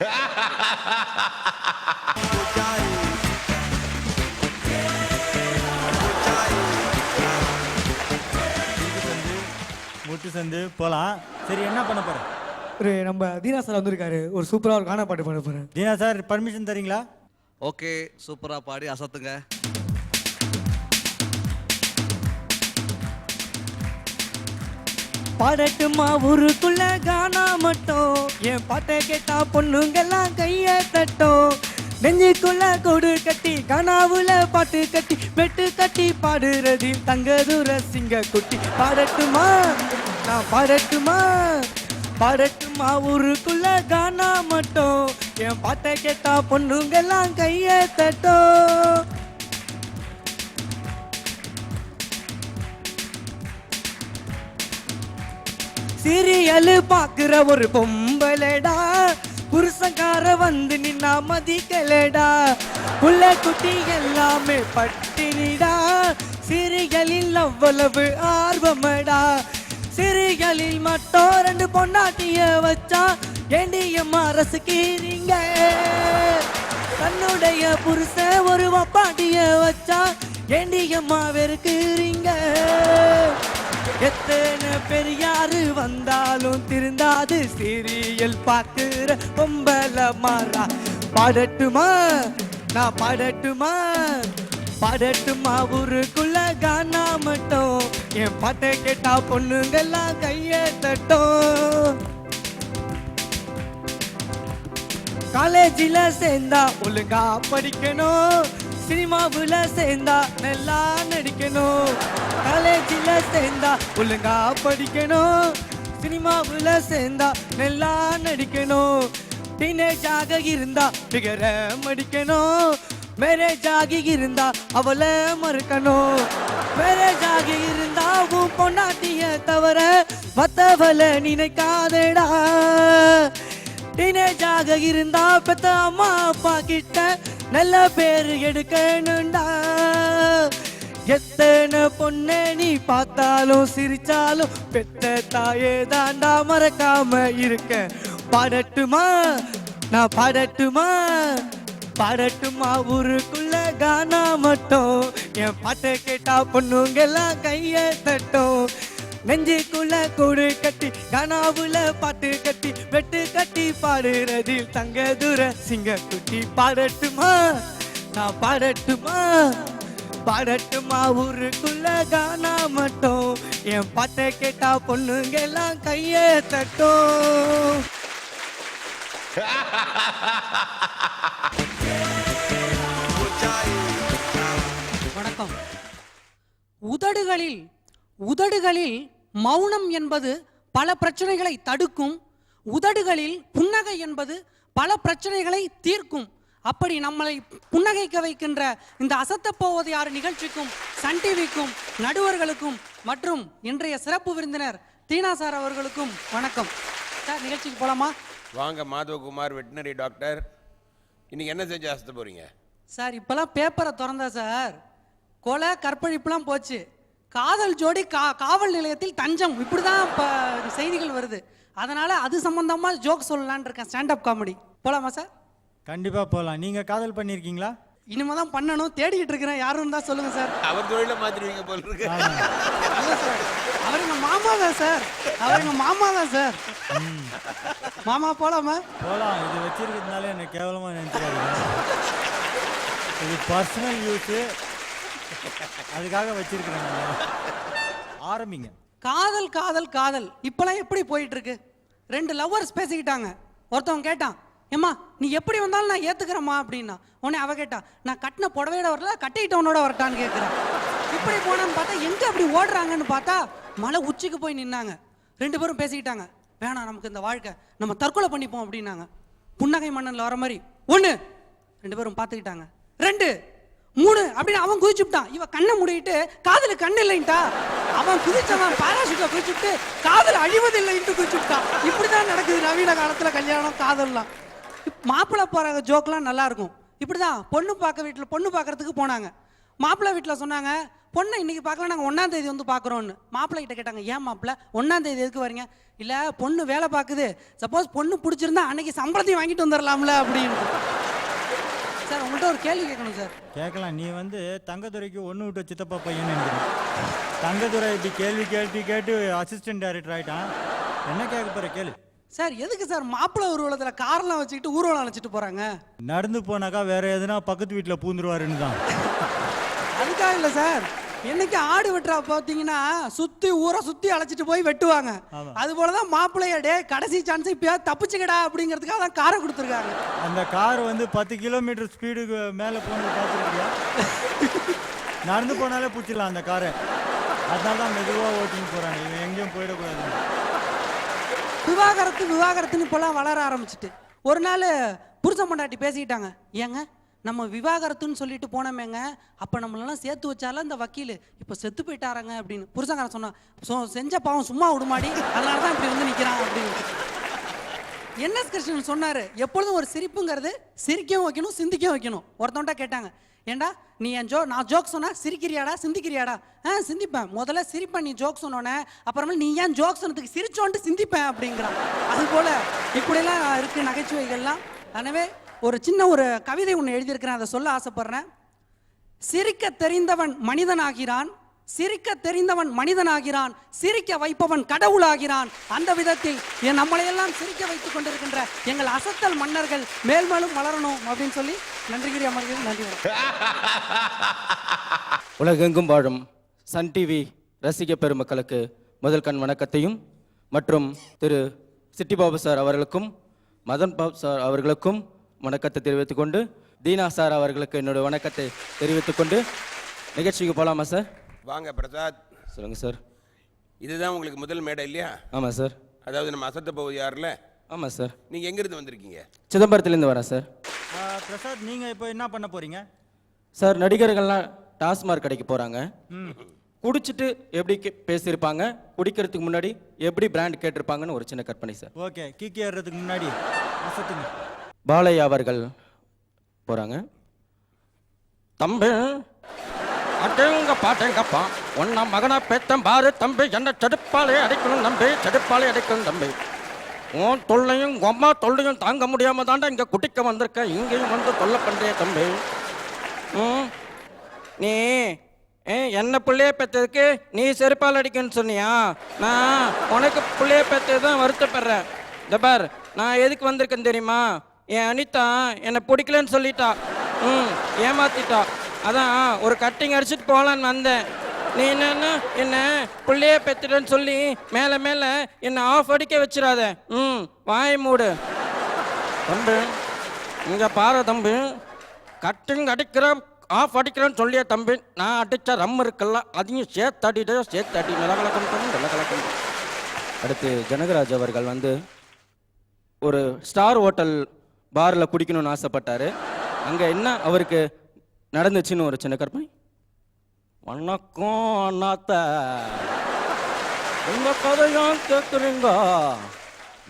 முட்டு சந்து போகலாம். சரி, என்ன பண்ண போற? ஒரு நம்ம தீனா சார் வந்திருக்காரு, ஒரு சூப்பராக ஒரு கானா பாட்டு பண்ண போகிறேன். தீனா சார் பர்மிஷன் தரீங்களா? ஓகே, சூப்பராக பாடி அசத்துங்க. பாடட்டுமா ஊருக்குள்ள கானா மட்டும், என் பாட்டை கேட்டா பொண்ணுங்கெல்லாம் கையை தட்டும். நெஞ்சுக்குள்ள கொடு கட்டி கானாவுல பாட்டு கட்டி வெட்டு கட்டி பாடுறதில் தங்கதுர சிங்க குட்டி. பாடட்டுமா நான் பாடட்டுமா, பாடட்டுமா ஊருக்குள்ள கானா மட்டும், என் பாட்டை கேட்டா பொண்ணுங்கெல்லாம் கையை தட்டும். சீரியல் பாக்குற ஒரு பொம்பலடா, புருஷங்கார வந்து நின்னா மதிக்கலடா. புள்ள குட்டி எல்லாமே பட்டினிடா, சீரியலில் அவ்வளவு ஆர்வமடா. சீரியலில் மட்டும் 2 பொண்டாட்டிய வச்சா ஏண்டியம்மா ரசிக்கிறீங்க. தன்னுடைய புருஷன் ஒரு வப்பாட்டிய வச்சா ஏண்டியம்மா வெறுக்கிறீங்க. எத்தனை பெரியாரு வந்தாலும் திருந்தாது சீரியல் பார்க்கிற பொம்பல மாறா. பாடட்டுமா நான் பாடட்டுமா, பாடட்டுமா ஊருக்குள்ள கானா மட்டும், என் பாட்டை கேட்டா பொண்ணுங்கெல்லாம் கையை தட்டும். காலேஜில் சேர்ந்தா ஒழுங்கா படிக்கணும், சினிமாவுல சேர்ந்தா நல்லா நடிக்கணும். காலேஜில் சேர்ந்தா ஒழுங்கா படிக்கணும், சினிமாவுல சேர்ந்தா நல்லா நடிக்கணும். டீனேஜ் ஆக இருந்தா பிகர மடிக்கணும், மேரேஜ் ஆகி இருந்தா அவளை மறுக்கணும். மேரேஜ் ஆகி இருந்தா உன் பொண்டாட்டிய தவிர மத்தவளை நினைக்காதடா. டீனேஜ் ஆக இருந்தா பெத்த அம்மா அப்பா கிட்ட நல்ல பேரு எடுக்கணும்டா. எத்தனை பொண்ணை நீ பார்த்தாலும் சிரிச்சாலும் பெத்த தாயே தாண்டா மறக்காம இருக்க. பாடட்டுமா நான் பாடட்டுமா, பாடட்டுமா ஊருக்குள்ள கானா மட்டும், என் பாட்டை கேட்டா பொண்ணுங்கெல்லாம் கையை தட்டும். நெஞ்சுக்குள்ள கூடு கட்டி கனாவுல பாட்டு கட்டி வெட்டு கட்டி பாடுறதில் தங்கதுர சிங்க குட்டி. பாடட்டுமா நான் பாடட்டுமா, பாடட்டுமா ஊருக்குள்ள கானா மட்டும், என் பாட்டை கேட்டா பொண்ணுங்கெல்லாம் கையை தட்டும். வணக்கம். உதடுகளில் மௌனம் என்பது பல பிரச்சனைகளை தடுக்கும், உதடுகளில் புன்னகை என்பது பல பிரச்சனைகளை தீர்க்கும். அப்படி நம்மளை புன்னகைக்க வைக்கின்ற இந்த அசத்தப் போவது யாரு நிகழ்ச்சிக்கும், சன் டிவிக்கும், நடுவர்களுக்கும் மற்றும் இன்றைய சிறப்பு விருந்தினர் தீனா சார் அவர்களுக்கும் வணக்கம். சார், நிகழ்ச்சிக்கு போலாமா? வாங்க. Madhavakumar, veterinary doctor. இன்னைக்கு என்ன செஞ்சு அசத்த போறீங்க சார்? இப்பெல்லாம் பேப்பரை திறந்தா சார் கொலை கற்பழிப்புலாம் போச்சு, காதல் ஜோடி காவல் நிலையத்தில் தஞ்சம், இப்படிதான் இப்போ செய்திகள் வருது. அதனால அது சம்பந்தமா ஜோக் சொல்லலான் இருக்கேன், ஸ்டாண்டப் காமெடி. போலாமா சார்? கண்டிப்பா போகலாம். நீங்க காதல் பண்ணியிருக்கீங்களா? இனிமே தான் பண்ணணும், தேடிக்கிட்டு இருக்கிறேன். யாரும் தான் சொல்லுங்க சார். அவர் தொழில மாத்திருவீங்க போல இருக்கு. அவர் எங்க மாமா தான் சார், அவர் எங்க மாமா தான் சார். மாமா போலாமா? போகலாம். இது வச்சிருக்கிறதுனால என்ன கேவலமா நினைச்சிடாதீங்க. இது பர்சனல் யூஸ், அதுக்காக வச்சிருக்கிறேன். ஆரம்பிங்க. காதல் காதல் காதல் இப்பெல்லாம் எப்படி போயிட்டு இருக்கு? 2 லவ்வர்ஸ் பேசிக்கிட்டாங்க. ஒருத்தவன் கேட்டான், ஏம்மா நீ எப்படி வந்தாலும் நான் ஏத்துக்கிறேம்மா அப்படின்னா. உடனே அவ கேட்டா, நான் கட்டின புடவையோட வரல கட்டிக்கிட்டவனோட வரட்டான்னு கேட்குறான். இப்படி போனான்னு பார்த்தா எங்க அப்படி ஓடுறாங்கன்னு பார்த்தா மலை உச்சிக்கு போய் நின்னாங்க. 2 பேரும் பேசிக்கிட்டாங்க, வேணாம் நமக்கு இந்த வாழ்க்கை, நம்ம தற்கொலை பண்ணிப்போம் அப்படின்னாங்க. புன்னகை மன்னன்ல வர மாதிரி 1 2 பேரும் பார்த்துக்கிட்டாங்க, 2 3 அப்படின்னு அவன் குதிச்சுட்டான். இவ கண்ணை மூடிட்டு காதலு கண்ணு இல்லைன்ட்டா. அவன் குதிச்சவன் பாராசூட்டை குதிச்சுட்டு காதல் அழிவதில்லைன்ட்டு குதிச்சுட்டான். இப்படிதான் நடக்குது நவீன காலத்துல கல்யாணம் காதல்லாம். மாப்பிள்ளை போற ஜோக்லாம் நல்லா இருக்கும். இப்படிதான் பொண்ணு பார்க்கறதுக்கு போனாங்க. மாப்பிள்ளை வீட்டில் சொன்னாங்க, பொண்ணை இன்னைக்கு பார்க்கலாம், நாங்கள் 1ஆம் தேதி வந்து பார்க்குறோன்னு. மாப்பிள்ளை கிட்ட கேட்டாங்க, ஏன் மாப்பிள்ளை 1ஆம் தேதி எதுக்கு வரீங்க? இல்லை பொண்ணு வேலை பார்க்குது, சப்போஸ் பொண்ணு பிடிச்சிருந்தா அன்னைக்கு சம்பளத்தையும் வாங்கிட்டு வந்துடலாம்ல அப்படின்னு. சார் உங்கள்கிட்ட ஒரு கேள்வி கேட்கணும் சார். கேட்கலாம். நீ வந்து தங்கத்துறைக்கு ஒன்று விட்ட சித்தப்பா பையன் நினைக்கிறேன். தங்கத்துறை இப்படி கேள்வி கேட்டு அசிஸ்டன்ட் டைரக்டர் ஆகிட்டான். என்ன கேட்க போகிற கேளு. சார் எதுக்கு சார் மாப்பிள்ளை ஊர்வலத்தில் கார்லாம் வச்சுக்கிட்டு ஊர்வலம் அழைச்சிட்டு போகிறாங்க? நடந்து போனாக்கா வேற எதுனா பக்கத்து வீட்டில் பூந்துருவாருன்னு தான். அதுக்காக இல்லை சார், என்னைக்கு ஆடு வெட்டுறா பார்த்தீங்கன்னா ஊரை சுற்றி அழைச்சிட்டு போய் வெட்டுவாங்க. அது போல தான் மாப்பிள்ளையாடே கடைசி சான்ஸ் இப்போ தப்பிச்சுக்கடா அப்படிங்கிறதுக்காக தான் காரை கொடுத்துருக்காங்க. அந்த கார் வந்து 10 கிலோமீட்டர் ஸ்பீடுக்கு மேலே போனது பார்த்துருக்கியா? நடந்து போனாலே பிடிச்சிடலாம் அந்த காரை. அதனால தான் மெதுவாக ஓட்டின்னு போகிறாங்க. இவன் எங்கேயும் போயிடக்கூடாது. விவாகரத்துன்னு இப்போலாம் வளர ஆரம்பிச்சிட்டு ஒரு நாள் புருஷன் பொண்டாட்டி பேசிக்கிட்டாங்க. ஏங்க நம்ம விவாகரத்துன்னு சொல்லிட்டு போனோமேங்க, அப்போ நம்மளெல்லாம் சேர்த்து வச்சாலும் இந்த வக்கீல் இப்போ செத்து போயிட்டாராங்க அப்படின்னு. புருஷங்காரன் சொன்னான், செஞ்ச பாவம் சும்மா விடுமாடி, அதனால தான் இப்படி வந்து நிற்கிறான் அப்படின்னு. என்எஸ் கிருஷ்ணன் சொன்னார், எப்பொழுதும் ஒரு சிரிப்புங்கிறது சிரிக்கவும் வைக்கணும் சிந்திக்கவும் வைக்கணும். ஒருத்தவன்ட்டா கேட்டாங்க, ஏண்டா நீ நான் ஜோக் சொன்னா சிரிக்கிறியாடா சிந்திக்கிறியாடா? சிந்திப்பேன். முதல்ல சிரிப்பேன் நீ ஜோக் சொன்னோன்னே, அப்புறமே நீ ஏன் ஜோக் சொன்னதுக்கு சிரிச்சோன்ட்டு சிந்திப்பேன் அப்படிங்கிறான். அதுபோல் இப்படிலாம் இருக்குது நகைச்சுவைகள்லாம். எனவே ஒரு சின்ன ஒரு கவிதை ஒன்று எழுதியிருக்கிறேன், அதை சொல்ல ஆசைப்படுறேன். சிரிக்க தெரிந்தவன் மனிதனாகிறான், சிரிக்க தெரிந்தவன் மனிதனாகிறான், சிரிக்க வைப்பவன் கடவுளாகிறான். அந்த விதத்தில் நம்மளையெல்லாம் சிரிக்க வைத்துக் கொண்டிருக்கின்ற எங்கள் அசத்தல் மன்னர்கள் மேல்மேலும் வளரணும் அப்படின்னு சொல்லி நன்றிகிரி அமர்கிறேன். நன்றி. உலகெங்கும் வாழும் சன் டிவி ரசிக பெருமக்களுக்கு முதல் கண் வணக்கத்தையும், மற்றும் திரு சிட்டிபாபு சார் அவர்களுக்கும் மதன் பாபு சார் அவர்களுக்கும் வணக்கத்தை தெரிவித்துக் கொண்டு, தீனா சார் அவர்களுக்கு என்னோட வணக்கத்தை தெரிவித்துக் கொண்டு நிகழ்ச்சிக்கு போகலாமா சார்? வாங்க பிரசாத். சொல்லுங்கள் சார். இதுதான் உங்களுக்கு முதல் மேடை இல்லையா? ஆமாம் சார். அதாவது நம்ம அசத்த போகுது யாரில்? ஆமாம் சார். நீங்கள் எங்கேருந்து வந்திருக்கீங்க? சிதம்பரத்துலேருந்து வரேன் சார். பிரசாத், நீங்கள் இப்போ என்ன பண்ண போகிறீங்க? சார் நடிகர்கள்லாம் டாஸ்மார்க் கடைக்கு போகிறாங்க, குடிச்சிட்டு எப்படி பேசியிருப்பாங்க, குடிக்கிறதுக்கு முன்னாடி எப்படி பிராண்ட் கேட்டிருப்பாங்கன்னு ஒரு சின்ன கற்பனை சார். ஓகே, கீக்கி ஏறுறதுக்கு முன்னாடி அசத்துங்க. பாலையா அவர்கள் போகிறாங்க. தம்பி அட்டேங்க பாட்டேங்கப்பா, ஒன்னா மகனா பேத்தம் பாரு தம்பி, என்ன செடுப்பாலே அடைக்கணும் தம்பி, செடுப்பாலே அடைக்கணும் தம்பி. உன் தொல்லையும் அம்மா தொல்லையும் தாங்க முடியாம தாண்டா இங்கே குட்டிக்க வந்திருக்க, இங்கேயும் வந்து தொல்லை பண்ணுறிய தம்பி. நீ என்ன பிள்ளைய பெற்றதுக்கு நீ செருப்பால் அடிக்கணும்னு சொன்னியா? நான் உனக்கு பிள்ளைய பெற்றது தான் வருத்தப்படுறேன். இந்த பார், நான் எதுக்கு வந்திருக்கேன்னு தெரியுமா? என் அனிதா என்னை பிடிக்கலன்னு சொல்லிட்டா, ஏமாத்திட்டா. அதான் ஒரு கட்டிங் அடிச்சுட்டு போகலான்னு வந்தேன். நீ என்ன பிள்ளைய பெற்றுட்டேன்னு சொல்லி மேலே மேலே என்னை ஆஃப் அடிக்க வச்சிடாத. வாய் மூடு தம்பி. இங்கே பாரு தம்பி, கட்டிங் அடிக்கிற ஆஃப் அடிக்கிறேன்னு சொல்லிய தம்பி, நான் அடித்த ரம் இருக்குல்ல அதையும் சேர்த்து நிலகலக்கம் நிலகலக்கம். அடுத்து ஜனகராஜ் அவர்கள் வந்து ஒரு ஸ்டார் ஹோட்டல் பாரில் குடிக்கணும்னு ஆசைப்பட்டார். அங்கே என்ன அவருக்கு நடந்துச்சுன்னு ஒரு சின்ன கற்பனை. வணக்கம் அண்ணாத்த, உங்க கதையும் கேட்குறீங்க.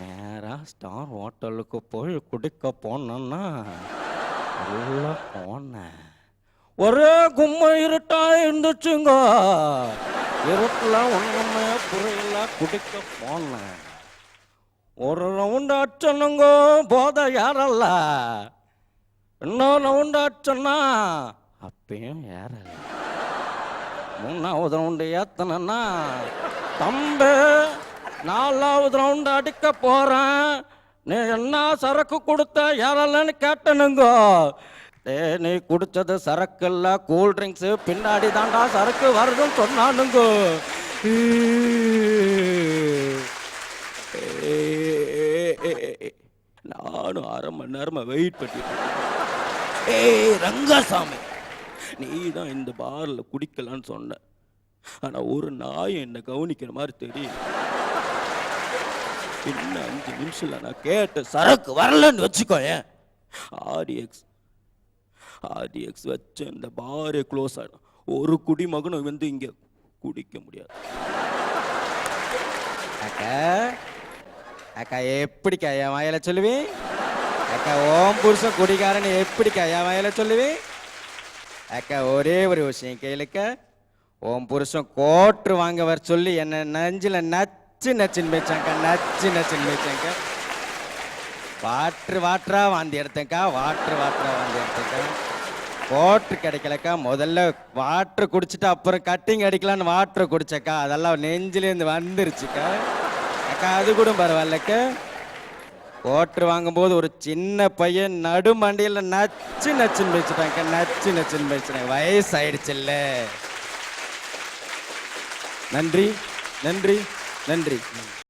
நேராக ஸ்டார் ஹோட்டலுக்கு போய் குடிக்க போனேன்னா உள்ள போனேன், ஒரே கும்மை இருட்டா இருந்துச்சுங்க. இருட்டில் ஒன்றுமே புரியல, குடிக்க போனேன். ஒரு ரவுண்டு அடிச்சனுங்க, போதை யாரல்ல. இன்னொரு ரவுண்டு அடிச்சனா அப்பயும் யாரல்ல. 3வது ரவுண்டு ஏத்தனா தம்பி, 4வது ரவுண்டு அடிக்க போறேன். நீ என்ன சரக்கு கொடுத்த யாரல்லன்னு கேட்டனுங்க. நீ குடிச்சது சரக்கு இல்லை, கூல் ட்ரிங்க்ஸு, பின்னாடி தாண்டா சரக்கு வருதுன்னு சொன்னானுங்க. நானும் 1/2 மணி நேரமா வெயிட் பண்ணிட்டேன். ரங்கசாமி, நீ தான் இந்த பார்ல குடிக்கலான்னு சொன்ன, ஆனா ஒரு நாய் என்னை கவனிக்கிற மாதிரி தெரியும். இன்னும் 5 நிமிஷம்ல நான் கேட்ட சரக்கு வரலன்னு வச்சுக்கோயேன், ஆர்டிஎக்ஸ் வச்சு இந்த பாரே க்ளோஸ் ஆகிடும். ஒரு குடிமகனும் வந்து இங்கே குடிக்க முடியாது. அக்கா அக்கா எப்படிக்கா என் வாயில சொல்லுவி? அக்கா ஓம் புருஷன் குடிக்காரன்னு எப்படிக்கா என் வாயில சொல்லுவி? அக்கா ஒரே ஒரு விஷயம் கேளுக்க, உன் புருஷன் கோட்ரு வாங்க வர சொல்லி என்ன நெஞ்சில் நச்சு நச்சுன்னு வச்சாங்க, நச்சு நச்சுன்னு வச்சாங்க. வாட்டரா வாந்தி எடுத்தேங்க்கா, வாட்டரா வாந்தி எடுத்தேங்க்கா. கோட்ரு கிடைக்கலக்கா, முதல்ல வாட்ரு குடிச்சிட்டு அப்புறம் கட்டிங் அடிக்கலான்னு வாட்ரு குடிச்சக்கா, அதெல்லாம் நெஞ்சிலேருந்து வந்துருச்சுக்கா. அக்கா அது கூட பரவாயில்லக்கா. கோட்ரு வாங்கும்போது ஒரு சின்ன பையன் நடு மண்டியில் நச்சு நச்சுன்னு வச்சுட்டாங்க, நச்சு நச்சுன்னு வச்சுட்டாங்க. வயசாயிடுச்சுல்ல. நன்றி நன்றி நன்றி.